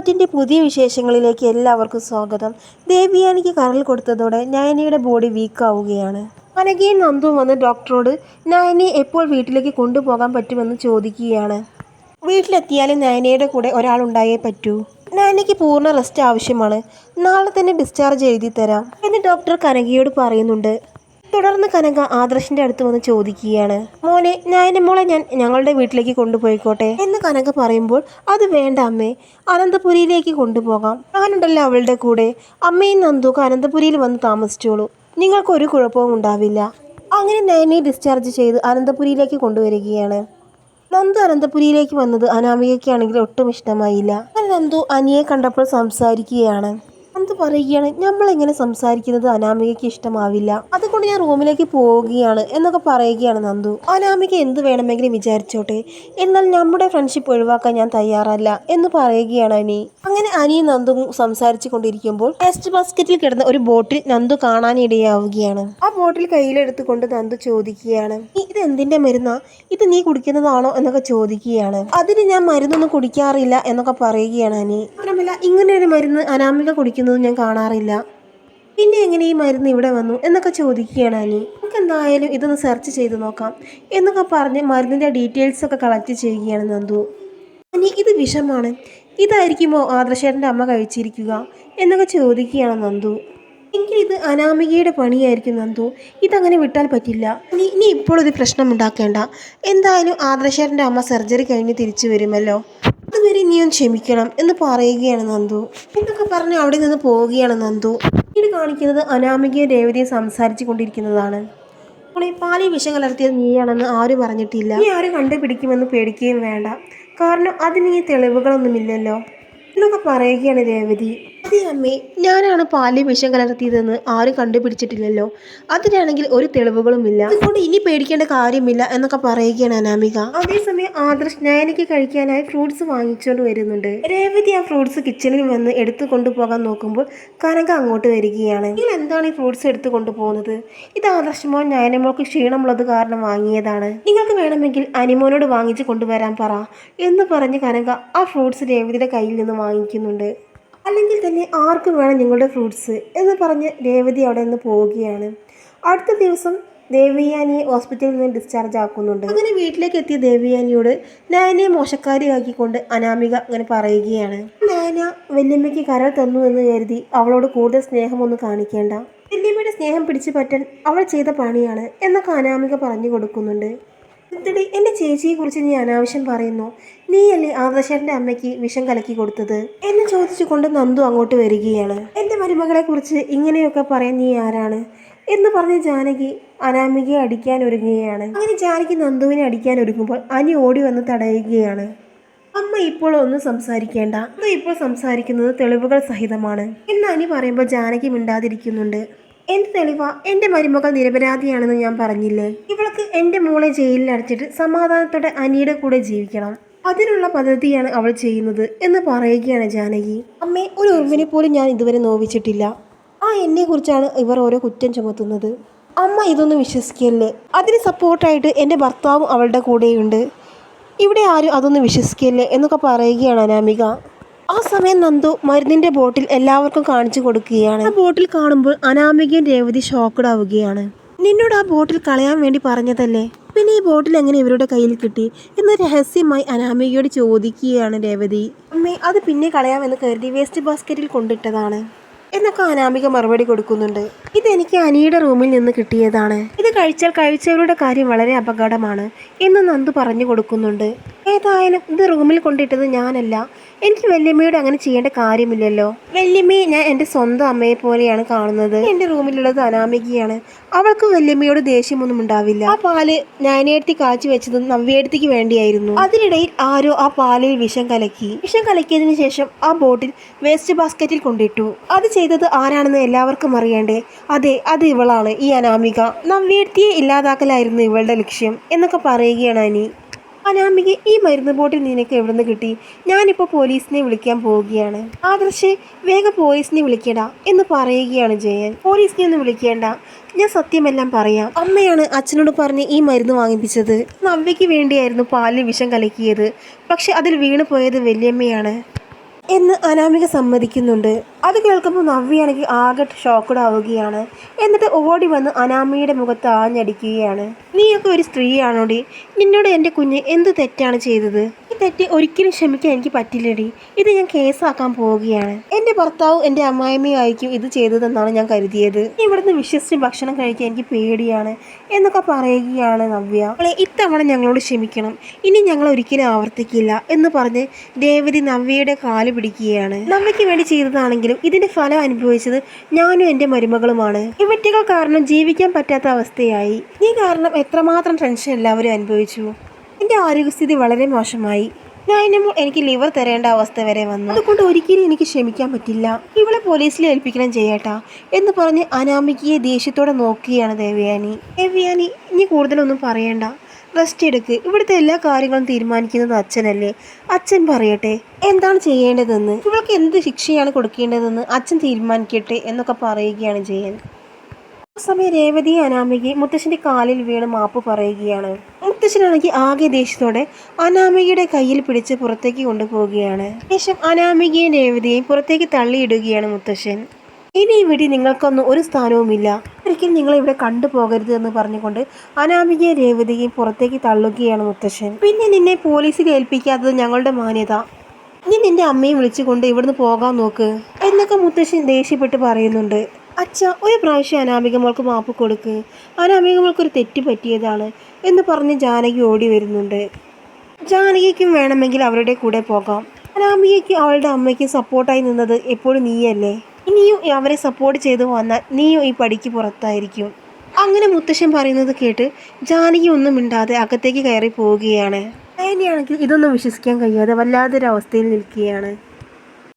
കുടുംബത്തിൻ്റെ പുതിയ വിശേഷങ്ങളിലേക്ക് എല്ലാവർക്കും സ്വാഗതം. ദേവിയാനിക്ക് കരൾ കൊടുത്തതോടെ നയനയുടെ ബോഡി വീക്കാവുകയാണ്. അനഘയും നന്ദുവും വന്ന് ഡോക്ടറോട് നയനയെ എപ്പോൾ വീട്ടിലേക്ക് കൊണ്ടുപോകാൻ പറ്റുമെന്ന് ചോദിക്കുകയാണ്. വീട്ടിലെത്തിയാലും നയനയുടെ കൂടെ ഒരാളുണ്ടായേ പറ്റൂ. നയനയ്ക്ക് പൂർണ്ണ റെസ്റ്റ് ആവശ്യമാണ്. നാളെ തന്നെ ഡിസ്ചാർജ് എഴുതി തരാം എന്ന് ഡോക്ടർ കനകയോട് പറയുന്നുണ്ട്. തുടർന്ന് കനക ആദർശിന്റെ അടുത്ത് വന്ന് ചോദിക്കുകയാണ്, മോനെ നയനമോളെ ഞാൻ ഞങ്ങളുടെ വീട്ടിലേക്ക് കൊണ്ടുപോയിക്കോട്ടെ എന്ന് കനക പറയുമ്പോൾ, അത് വേണ്ട അമ്മേ, അനന്തപുരിയിലേക്ക് കൊണ്ടുപോകാം, ഞാനുണ്ടല്ലോ അവളുടെ കൂടെ. അമ്മയും നന്ദുക്ക് അനന്തപുരിയിൽ വന്ന് താമസിച്ചോളൂ, നിങ്ങൾക്കൊരു കുഴപ്പവും ഉണ്ടാവില്ല. അങ്ങനെ നയനെ ഡിസ്ചാർജ് ചെയ്ത് അനന്തപുരിയിലേക്ക് കൊണ്ടുവരികയാണ്. നന്ദു അനന്തപുരിയിലേക്ക് വന്നത് അനാമികയ്ക്കാണെങ്കിൽ ഒട്ടും ഇഷ്ടമായില്ല. നന്ദു അനിയെ കണ്ടപ്പോൾ സംസാരിക്കുകയാണ്. നന്ദു പറയുകയാണ്, നമ്മളെങ്ങനെ സംസാരിക്കുന്നത് അനാമികയ്ക്ക് ഇഷ്ടമാവില്ല, അതുകൊണ്ട് ഞാൻ റൂമിലേക്ക് പോവുകയാണ് എന്നൊക്കെ പറയുകയാണ് നന്ദു. അനാമിക എന്ത് വേണമെങ്കിലും വിചാരിച്ചോട്ടെ, എന്നാൽ നമ്മുടെ ഫ്രണ്ട്ഷിപ്പ് ഒഴിവാക്കാൻ ഞാൻ തയ്യാറല്ല എന്ന് പറയുകയാണ് അനി. അങ്ങനെ അനിയും നന്ദുവും സംസാരിച്ചു കൊണ്ടിരിക്കുമ്പോൾ വേസ്റ്റ് ബാസ്ക്കറ്റിൽ കിടന്ന ഒരു ബോട്ടിൽ നന്ദു കാണാനിടയാവുകയാണ്. ആ ബോട്ടിൽ കയ്യിലെടുത്തുകൊണ്ട് നന്ദു ചോദിക്കുകയാണ്, ഇത് എന്തിന്റെ മരുന്നാ, ഇത് നീ കുടിക്കുന്നതാണോ എന്നൊക്കെ ചോദിക്കുകയാണ്. അതിന് ഞാൻ മരുന്നൊന്നും കുടിക്കാറില്ല എന്നൊക്കെ പറയുകയാണ് അനി. മാത്രമല്ല ഇങ്ങനെ ഒരു മരുന്ന് അനാമിക കുടിക്കുന്നത് ഞാൻ കാണാറില്ല, പിന്നെ എങ്ങനെ ഈ മരുന്ന് ഇവിടെ വന്നു എന്നൊക്കെ ചോദിക്കുകയാണ് അനി. നമുക്ക് എന്തായാലും ഇതൊന്ന് സെർച്ച് ചെയ്ത് നോക്കാം എന്നൊക്കെ പറഞ്ഞ് മരുന്നിൻ്റെ ഡീറ്റെയിൽസ് ഒക്കെ കളക്ട് ചെയ്യുകയാണ് നന്ദു. അനി, ഇത് വിഷമാണ്, ഇതായിരിക്കുമോ ആദർശേട്ടൻ്റെ അമ്മ കഴിച്ചിരിക്കുക എന്നൊക്കെ ചോദിക്കുകയാണ് നന്ദു. എങ്കിൽ ഇത് അനാമികയുടെ പണിയായിരിക്കും നന്ദു, ഇതങ്ങനെ വിട്ടാൽ പറ്റില്ല. നീ ഇപ്പോൾ ഒരു പ്രശ്നം ഉണ്ടാക്കേണ്ട, എന്തായാലും ആദർശേട്ടൻ്റെ അമ്മ സർജറി കഴിഞ്ഞ് തിരിച്ചു വരുമല്ലോ, അതുവരെ നീയും ക്ഷമിക്കണം എന്ന് പറയുകയാണ് നന്ദു. എന്നൊക്കെ പറഞ്ഞ് അവിടെ നിന്ന് പോവുകയാണ് നന്ദു. ഇത് കാണിക്കുന്നത് അനാമികയും രേവതിയും സംസാരിച്ചു കൊണ്ടിരിക്കുന്നതാണ്. അപ്പോൾ ഈ പാലിൽ വിഷം കലർത്തിയത് നീയാണെന്ന് ആരും പറഞ്ഞിട്ടില്ല, നീ ആരും കണ്ടുപിടിക്കുമെന്ന് പേടിക്കുകയും വേണ്ട, കാരണം അതിന് ഈ തെളിവുകളൊന്നുമില്ലല്ലോ എന്നൊക്കെ പറയുകയാണ് രേവതി. അതെ അമ്മേ, ഞാനാണ് പാലിൽ വിഷം കലർത്തിയതെന്ന് ആരും കണ്ടുപിടിച്ചിട്ടില്ലല്ലോ, അതിനാണെങ്കിൽ ഒരു തെളിവുകളുമില്ല, അതുകൊണ്ട് ഇനി പേടിക്കേണ്ട കാര്യമില്ല എന്നൊക്കെ പറയുകയാണ് അനാമിക. അതേസമയം ആദർശ് നയനയ്ക്ക് കഴിക്കാനായി ഫ്രൂട്ട്സ് വാങ്ങിച്ചുകൊണ്ട് വരുന്നുണ്ട്. രേവതി ആ ഫ്രൂട്ട്സ് കിച്ചണിൽ വന്ന് എടുത്തു കൊണ്ടുപോകാൻ നോക്കുമ്പോൾ കനക അങ്ങോട്ട് വരികയാണ്. നിങ്ങൾ എന്താണ് ഈ ഫ്രൂട്ട്സ് എടുത്തു കൊണ്ടുപോകുന്നത്? ഇത് ആദർശമോ നയനമോൾക്ക് ക്ഷീണമുള്ളത് കാരണം വാങ്ങിയതാണ്, നിങ്ങൾക്ക് വേണമെങ്കിൽ അനിമോനോട് വാങ്ങിച്ച് കൊണ്ടുവരാൻ പറ എന്ന് പറഞ്ഞ് കനക ആ ഫ്രൂട്ട്സ് രേവതിയുടെ കയ്യിൽ നിന്ന് വാങ്ങിക്കുന്നുണ്ട്. അല്ലെങ്കിൽ തന്നെ ആർക്കും വേണം നിങ്ങളുടെ ഫ്രൂട്ട്സ് എന്ന് പറഞ്ഞ് രേവതി അവിടെ നിന്ന് പോവുകയാണ്. അടുത്ത ദിവസം ദേവയാനിയെ ഹോസ്പിറ്റലിൽ നിന്ന് ഡിസ്ചാർജ് ആക്കുന്നുണ്ട്. അങ്ങനെ വീട്ടിലേക്ക് എത്തിയ ദേവയാനിയോട് നയനയെ മോശക്കാരിയാക്കിക്കൊണ്ട് അനാമിക അങ്ങനെ പറയുകയാണ്, നയന വല്യമ്മയ്ക്ക് കരൾ തന്നു എന്ന് കരുതി അവളോട് കൂടുതൽ സ്നേഹമൊന്നും കാണിക്കേണ്ട, വല്യമ്മയുടെ സ്നേഹം പിടിച്ചു പറ്റാൻ അവൾ ചെയ്ത പണിയാണ് എന്നൊക്കെ അനാമിക പറഞ്ഞു കൊടുക്കുന്നുണ്ട്. എന്നിട്ട് എൻ്റെ ചേച്ചിയെ കുറിച്ച് നീ അനാവശ്യം പറയുന്നു, നീയല്ലേ ആദർശേട്ടൻ്റെ അമ്മയ്ക്ക് വിഷം കലക്കി കൊടുത്തത് എന്ന് ചോദിച്ചുകൊണ്ട് നന്ദു അങ്ങോട്ട് വരികയാണ്. എൻ്റെ മരുമകളെ കുറിച്ച് ഇങ്ങനെയൊക്കെ പറയാൻ നീ ആരാണ് എന്ന് പറഞ്ഞ് ജാനകി അനാമികയെ അടിക്കാൻ ഒരുങ്ങുകയാണ്. അങ്ങനെ ജാനകി നന്ദുവിനെ അടിക്കാൻ ഒരുങ്ങുമ്പോൾ അനി ഓടി വന്ന് തടയുകയാണ്. അമ്മ ഇപ്പോൾ ഒന്നും സംസാരിക്കേണ്ട, അത് ഇപ്പോൾ സംസാരിക്കുന്നത് തെളിവുകൾ സഹിതമാണ് എന്ന് അനി പറയുമ്പോൾ ജാനകി മിണ്ടാതിരിക്കുന്നുണ്ട്. എന്ത് തെളിവാ? എൻ്റെ മരുമകൾ നിരപരാധിയാണെന്ന് ഞാൻ പറഞ്ഞില്ലേ, ഇവൾക്ക് എൻ്റെ മോളെ ജയിലിൽ അടച്ചിട്ട് സമാധാനത്തോടെ അനിയുടെ കൂടെ ജീവിക്കണം, അതിനുള്ള പദ്ധതിയാണ് അവൾ ചെയ്യുന്നത് എന്ന് പറയുകയാണ് ജാനകി. അമ്മേ, ഒരു ഉറുമ്പിനെ പോലും ഞാൻ ഇതുവരെ നോവിച്ചിട്ടില്ല, ആ എന്നെ കുറിച്ചാണ് ഇവർ ഓരോ കുറ്റം ചുമത്തുന്നത്. അമ്മ ഇതൊന്നും വിശ്വസിക്കല്ലേ, അതിന് സപ്പോർട്ടായിട്ട് എൻ്റെ ഭർത്താവും അവളുടെ കൂടെയുണ്ട്, ഇവിടെ ആരും അതൊന്നും വിശ്വസിക്കല്ലേ എന്നൊക്കെ പറയുകയാണ് അനാമിക. ആ സമയം നന്ദു മരുന്നിൻ്റെ ബോട്ടിൽ എല്ലാവർക്കും കാണിച്ചു കൊടുക്കുകയാണ്. ആ ബോട്ടിൽ കാണുമ്പോൾ അനാമികയും രേവതി ഷോക്ക്ഡ് ആവുകയാണ്. നിന്നോട് ആ ബോട്ടിൽ കളയാൻ വേണ്ടി പറഞ്ഞതല്ലേ, പിന്നെ ഈ ബോട്ടിൽ എങ്ങനെ ഇവരുടെ കയ്യിൽ കിട്ടി എന്ന് രഹസ്യമായി അനാമികയോട് ചോദിക്കുകയാണ് രേവതി. അമ്മേ, അത് പിന്നെ കളയാമെന്ന് കരുതി വേസ്റ്റ് ബാസ്ക്കറ്റിൽ കൊണ്ടിട്ടതാണ് എന്നൊക്കെ അനാമിക മറുപടി കൊടുക്കുന്നുണ്ട്. ഇതെനിക്ക് അനിയുടെ റൂമിൽ നിന്ന് കിട്ടിയതാണ്, ഇത് കഴിച്ചാൽ കഴിച്ചവരുടെ കാര്യം വളരെ അപകടമാണ് എന്ന് നന്ദു പറഞ്ഞു കൊടുക്കുന്നുണ്ട്. ഏതായാലും ഇത് റൂമിൽ കൊണ്ടിട്ടത് ഞാനല്ല, എനിക്ക് വല്യമ്മയോട് അങ്ങനെ ചെയ്യേണ്ട കാര്യമില്ലല്ലോ, വല്യമ്മയെ ഞാൻ എൻ്റെ സ്വന്തം അമ്മയെ പോലെയാണ് കാണുന്നത്, എൻ്റെ റൂമിലുള്ളത് അനാമികയാണ്, അവൾക്ക് വല്യമ്മയോട് ദേഷ്യമൊന്നും ഉണ്ടാവില്ല. ആ പാല് നയനേടത്തി കാച്ചി വെച്ചത് നവ്യേടത്തിക്ക് വേണ്ടിയായിരുന്നു, അതിനിടയിൽ ആരോ ആ പാലിൽ വിഷം കലക്കിയതിനു ശേഷം ആ ബോട്ടിൽ വേസ്റ്റ് ബാസ്ക്കറ്റിൽ കൊണ്ടിട്ടു. അത് ചെയ്തത് ആരാണെന്ന് എല്ലാവർക്കും അറിയണ്ടേ, അതെ അത് ഇവളാണ്, ഈ അനാമിക, നവ്യേടത്തിയെ ഇല്ലാതാക്കലായിരുന്നു ഇവളുടെ ലക്ഷ്യം എന്നൊക്കെ പറയുകയാണ് അനി. അനാമിക, ഈ മരുന്ന് ബോട്ടിൽ നിനക്ക് എവിടെ നിന്ന് കിട്ടി? ഞാനിപ്പോൾ പോലീസിനെ വിളിക്കാൻ പോവുകയാണ്. ആദർശേ, വേഗം പോലീസിനെ വിളിക്കടാ എന്ന് പറയുകയാണ് ജയൻ. പോലീസിനെ ഒന്നും വിളിക്കേണ്ട, ഞാൻ സത്യമെല്ലാം പറയാം, അമ്മയാണ് അച്ഛനോട് പറഞ്ഞ് ഈ മരുന്ന് വാങ്ങിപ്പിച്ചത്, നവ്യയ്ക്ക് വേണ്ടിയായിരുന്നു പാലിൽ വിഷം കലക്കിയത്, പക്ഷെ അതിൽ വീണു പോയത് വല്യമ്മയാണ്. എന്ന് അനാമിക സമ്മതിക്കുന്നുണ്ട്. അത് കേൾക്കുമ്പോൾ നവ്യയാണെങ്കിൽ ആകെ ഷോക്കഡ് ആവുകയാണ്. എന്നിട്ട് ഓടി വന്ന് അനാമികയുടെ മുഖത്ത് ആഞ്ഞടിക്കുകയാണ്. നീയൊക്കെ ഒരു സ്ത്രീയാണോടി? നിന്നോട് എൻ്റെ കുഞ്ഞ് എന്ത് തെറ്റാണ് ചെയ്തത്? ഈ തെറ്റ് ഒരിക്കലും ക്ഷമിക്കാൻ എനിക്ക് പറ്റില്ലടി. ഇത് ഞാൻ കേസാക്കാൻ പോവുകയാണ്. എൻ്റെ ഭർത്താവും എൻ്റെ അമ്മായിമ്മയായിരിക്കും ഇത് ചെയ്തതെന്നാണ് ഞാൻ കരുതിയത്. ഇവിടുന്ന് വിശ്വസിച്ച് ഭക്ഷണം കഴിക്കാൻ എനിക്ക് പേടിയാണ് എന്നൊക്കെ പറയുകയാണ് നവ്യ. ഇത്തവണ ഞങ്ങളോട് ക്ഷമിക്കണം, ഇനി ഞങ്ങൾ ഒരിക്കലും ആവർത്തിക്കില്ല എന്ന് പറഞ്ഞ് രേവതി നവ്യയുടെ കാല് പിടിക്കുകയാണ്. നവ്യയ്ക്ക് വേണ്ടി ചെയ്തതാണെങ്കിലും ഇതിന്റെ ഫലം അനുഭവിച്ചത് ഞാനും എൻ്റെ മരുമകളുമാണ്. ഇവറ്റകൾ കാരണം ജീവിക്കാൻ പറ്റാത്ത അവസ്ഥയായി. നീ കാരണം എത്രമാത്രം ടെൻഷൻ എല്ലാവരും അനുഭവിച്ചു. എൻ്റെ ആരോഗ്യസ്ഥിതി വളരെ മോശമായി. ഞാനിപ്പോൾ എനിക്ക് ലിവർ തരേണ്ട അവസ്ഥ വരെ വന്നു. അതുകൊണ്ട് ഒരിക്കലും എനിക്ക് ക്ഷമിക്കാൻ പറ്റില്ല. ഇവളെ പോലീസിൽ ഏൽപ്പിക്കണം ചെയ്യട്ടാ എന്ന് പറഞ്ഞ് അനാമികയെ ദേഷ്യത്തോടെ നോക്കുകയാണ് ദേവയാനി. ദേവയാനി, ഇനി കൂടുതലൊന്നും പറയണ്ട, റെസ്റ്റ് എടുക്ക്. ഇവിടുത്തെ എല്ലാ കാര്യങ്ങളും തീരുമാനിക്കുന്നത് അച്ഛനല്ലേ. അച്ഛൻ പറയട്ടെ എന്താണ് ചെയ്യേണ്ടതെന്ന്. ഇവൾക്ക് എന്ത് ശിക്ഷയാണ് കൊടുക്കേണ്ടതെന്ന് അച്ഛൻ തീരുമാനിക്കട്ടെ എന്നൊക്കെ പറയുകയാണ് ജയൻ. ആ സമയം രേവതി അനാമികയും മുത്തശ്ശൻ്റെ കാലിൽ വീണ് മാപ്പ് പറയുകയാണ്. മുത്തശ്ശനാണെങ്കിൽ ആകെ ദേഷ്യത്തോടെ അനാമികയുടെ കയ്യിൽ പിടിച്ച് പുറത്തേക്ക് കൊണ്ടുപോവുകയാണ്. ശേഷം അനാമികയും രേവതിയെയും പുറത്തേക്ക് തള്ളിയിടുകയാണ് മുത്തശ്ശൻ. ഇനി ഇവിടെ നിങ്ങൾക്കൊന്നും ഒരു സ്ഥാനവുമില്ല, ഒരിക്കലും നിങ്ങളെ ഇവിടെ കണ്ടുപോകരുത് എന്ന് പറഞ്ഞുകൊണ്ട് അനാമികയെ രേവതിയെയും പുറത്തേക്ക് തള്ളുകയാണ് മുത്തശ്ശൻ. പിന്നെ നിന്നെ പോലീസിൽ ഏൽപ്പിക്കാത്തത് ഞങ്ങളുടെ മാന്യത. നീ നിന്റെ അമ്മയും വിളിച്ചുകൊണ്ട് ഇവിടുന്ന് പോകാൻ നോക്ക് എന്നൊക്കെ മുത്തശ്ശൻ ദേഷ്യപ്പെട്ട് പറയുന്നുണ്ട്. അച്ഛ, ഒരു പ്രാവശ്യം അനാമിക മോൾക്ക് മാപ്പ് കൊടുക്ക്. അനാമിക മോൾക്കൊരു തെറ്റ് പറ്റിയതാണ് എന്ന് പറഞ്ഞ് ജാനകി ഓടി വരുന്നുണ്ട്. ജാനകിക്കും വേണമെങ്കിൽ അവരുടെ കൂടെ പോകാം. അനാമികയ്ക്കും അവളുടെ അമ്മയ്ക്കും സപ്പോർട്ടായി നിന്നത് എപ്പോഴും നീയല്ലേ. ഇനിയും അവരെ സപ്പോർട്ട് ചെയ്തു വന്നാൽ നീയും ഈ പടിക്ക് പുറത്തായിരിക്കും. അങ്ങനെ മുത്തശ്ശൻ പറയുന്നത് കേട്ട് ജാനകി ഒന്നും മിണ്ടാതെ അകത്തേക്ക് കയറി പോവുകയാണ്. അതിനെയാണെങ്കിൽ ഇതൊന്നും വിശ്വസിക്കാൻ കഴിയാതെ വല്ലാതൊരവസ്ഥയിൽ നിൽക്കുകയാണ്.